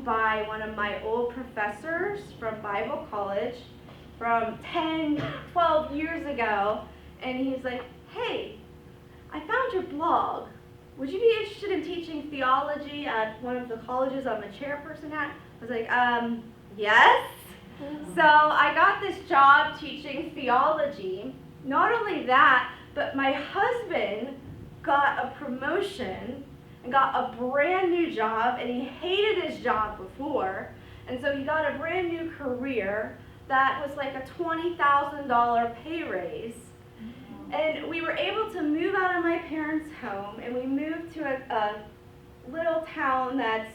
by one of my old professors from Bible college from 10, 12 years ago, and he's like, hey, I found your blog. Would you be interested in teaching theology at one of the colleges I'm a chairperson at? I was like, yes. So I got this job teaching theology. Not only that, but my husband got a promotion and got a brand new job, and he hated his job before, and so he got a brand new career that was like a $20,000 pay raise. And we were able to move out of my parents' home, and we moved to a little town that's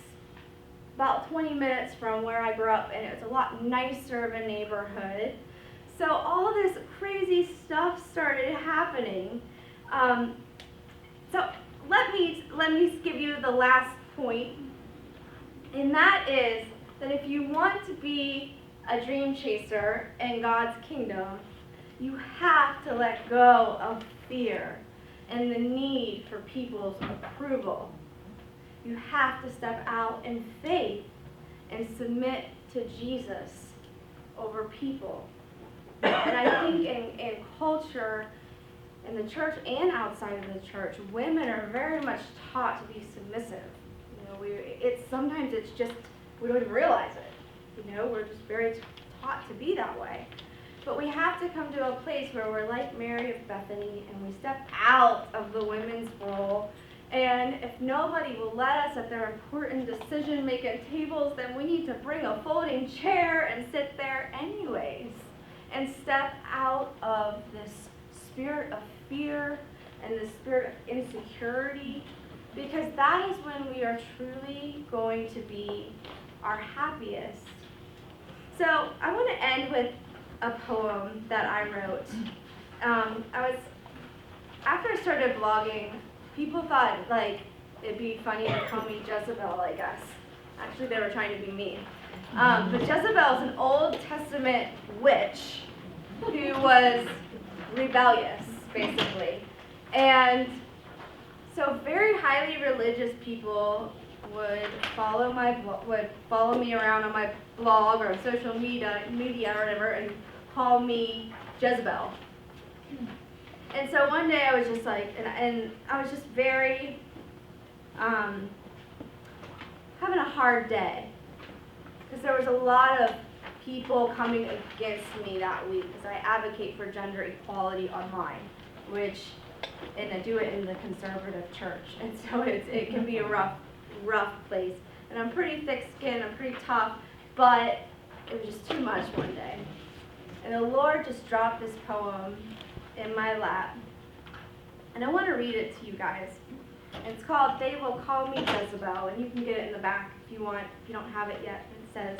about 20 minutes from where I grew up, and it's a lot nicer of a neighborhood. So all this crazy stuff started happening. So let me give you the last point, and that is that if you want to be a dream chaser in God's kingdom, you have to let go of fear and the need for people's approval. You have to step out in faith and submit to Jesus over people. And I think in culture, in the church and outside of the church, women are very much taught to be submissive. Sometimes it's just, we don't even realize it. We're just very taught to be that way. But we have to come to a place where we're like Mary of Bethany, and we step out of the women's role. And if nobody will let us at their important decision-making tables, then we need to bring a folding chair and sit there anyways. And step out of this spirit of fear and the spirit of insecurity, because that is when we are truly going to be our happiest. So I want to end with a poem that I wrote. After I started blogging, people thought it'd be funny to call me Jezebel, I guess. Actually, they were trying to be mean. But Jezebel is an Old Testament witch who was rebellious, basically. And so very highly religious people would follow me around on my blog or social media or whatever, and call me Jezebel. And so one day I was just like, and I was just very having a hard day, because there was a lot of people coming against me that week, because I advocate for gender equality online, and I do it in the conservative church, and so it can be a rough place. And I'm pretty thick-skinned, I'm pretty tough, but it was just too much one day. And the Lord just dropped this poem in my lap, and I want to read it to you guys. It's called "They Will Call Me Jezebel," and you can get it in the back if you want, if you don't have it yet. It says,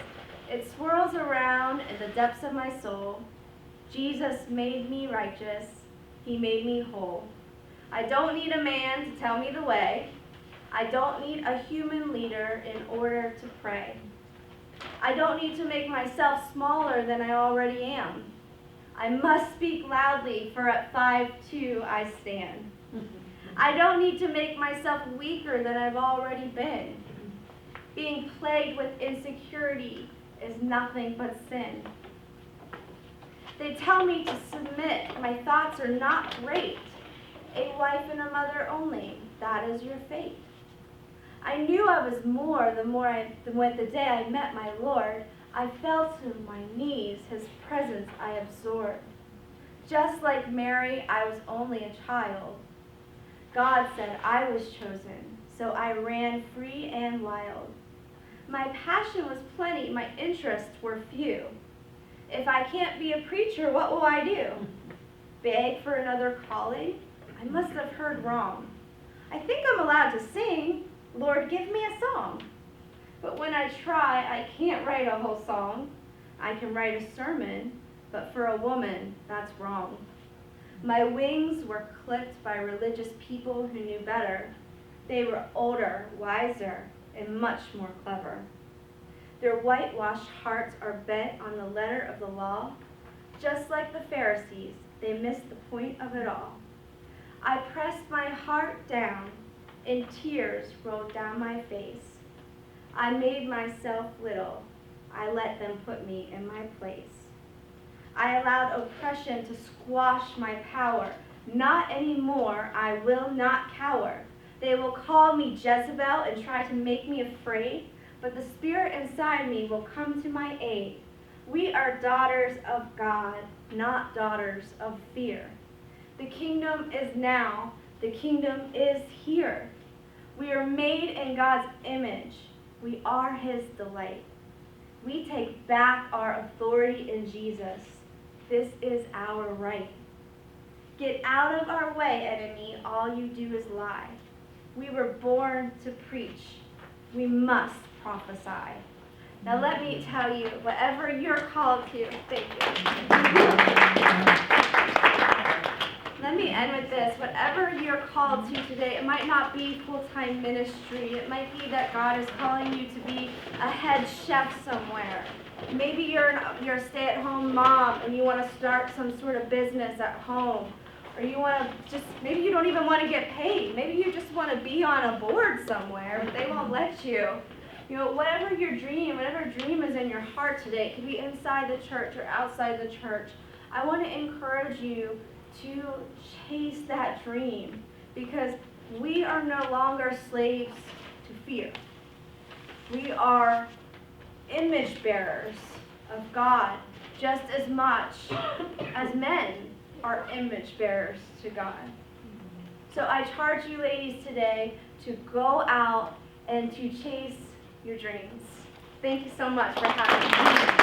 "It swirls around in the depths of my soul. Jesus made me righteous. He made me whole. I don't need a man to tell me the way. I don't need a human leader in order to pray. I don't need to make myself smaller than I already am. I must speak loudly, for at 5'2" I stand. I don't need to make myself weaker than I've already been. Being plagued with insecurity is nothing but sin. They tell me to submit. My thoughts are not great. A wife and a mother only, that is your fate. I knew I was more the day I met my Lord. I fell to my knees, his presence I absorbed. Just like Mary, I was only a child. God said I was chosen, so I ran free and wild. My passion was plenty, my interests were few. If I can't be a preacher, what will I do? Beg for another calling? I must have heard wrong. I think I'm allowed to sing. Lord, give me a song. But when I try, I can't write a whole song. I can write a sermon, but for a woman, that's wrong. My wings were clipped by religious people who knew better. They were older, wiser, and much more clever. Their whitewashed hearts are bent on the letter of the law. Just like the Pharisees, they missed the point of it all. I pressed my heart down, and tears rolled down my face. I made myself little. I let them put me in my place. I allowed oppression to squash my power. Not anymore, I will not cower. They will call me Jezebel and try to make me afraid, but the Spirit inside me will come to my aid. We are daughters of God, not daughters of fear. The kingdom is now. The kingdom is here. We are made in God's image. We are His delight. We take back our authority in Jesus. This is our right. Get out of our way, enemy. All you do is lie. We were born to preach. We must prophesy. Now let me tell you, whatever you're called to, thank you. Let me end with this. Whatever you're called to today, it might not be full-time ministry. It might be that God is calling you to be a head chef somewhere. Maybe you're a stay-at-home mom and you want to start some sort of business at home. Or you want to maybe you don't even want to get paid. Maybe you just want to be on a board somewhere, but they won't let you. You know, whatever dream is in your heart today, it could be inside the church or outside the church. I want to encourage you to chase that dream, because we are no longer slaves to fear. We are image bearers of God just as much as men are image bearers to God. So I charge you ladies today to go out and to chase your dreams. Thank you so much for having me.